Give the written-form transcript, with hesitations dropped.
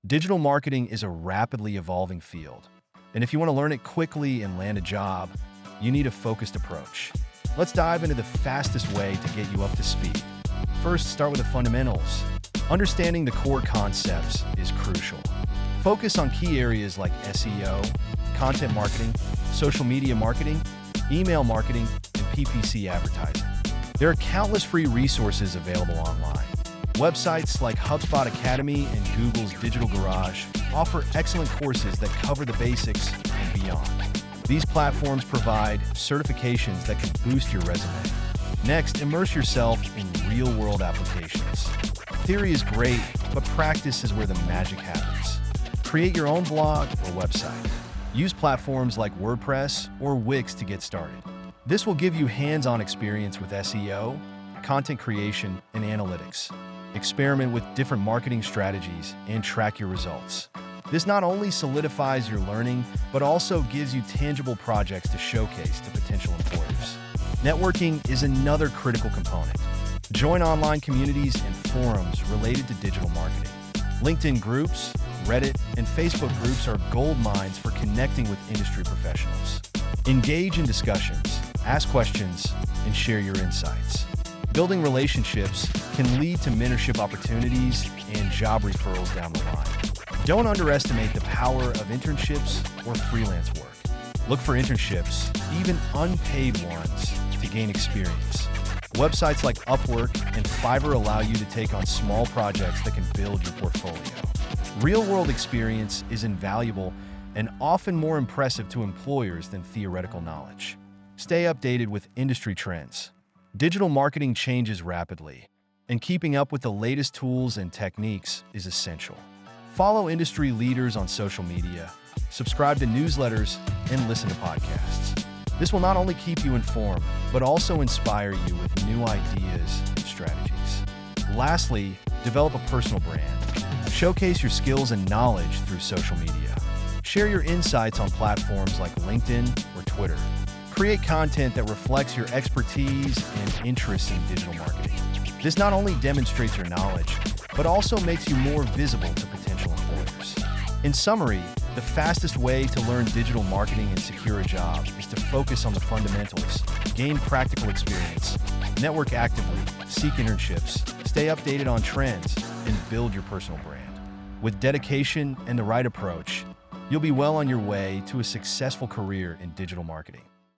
Digital marketing is a rapidly evolving field, and if you want to learn it quickly and land a job, you need a focused approach. Let's dive into the fastest way to get you up to speed. First, start with the fundamentals. Understanding the core concepts is crucial. Focus on key areas like SEO, content marketing, social media marketing, email marketing, and PPC advertising. There are countless free resources available online. Websites like HubSpot Academy and Google's Digital Garage offer excellent courses that cover the basics and beyond. These platforms provide certifications that can boost your resume. Next, immerse yourself in real-world applications. Theory is great, but practice is where the magic happens. Create your own blog or website. Use platforms like WordPress or Wix to get started. This will give you hands-on experience with SEO, content creation, and analytics. Experiment with different marketing strategies and track your results. This not only solidifies your learning, but also gives you tangible projects to showcase to potential employers. Networking is another critical component. Join online communities and forums related to digital marketing. LinkedIn groups, Reddit, and Facebook groups are gold mines for connecting with industry professionals. Engage in discussions, ask questions, and share your insights. Building relationships can lead to mentorship opportunities and job referrals down the line. Don't underestimate the power of internships or freelance work. Look for internships, even unpaid ones, to gain experience. Websites like Upwork and Fiverr allow you to take on small projects that can build your portfolio. Real-world experience is invaluable and often more impressive to employers than theoretical knowledge. Stay updated with industry trends. Digital marketing changes rapidly, and keeping up with the latest tools and techniques is essential. Follow industry leaders on social media, subscribe to newsletters, and listen to podcasts. This will not only keep you informed, but also inspire you with new ideas and strategies. Lastly, develop a personal brand. Showcase your skills and knowledge through social media. Share your insights on platforms like LinkedIn or Twitter. Create content that reflects your expertise and interests in digital marketing. This not only demonstrates your knowledge, but also makes you more visible to potential employers. In summary, the fastest way to learn digital marketing and secure a job is to focus on the fundamentals, gain practical experience, network actively, seek internships, stay updated on trends, and build your personal brand. With dedication and the right approach, you'll be well on your way to a successful career in digital marketing.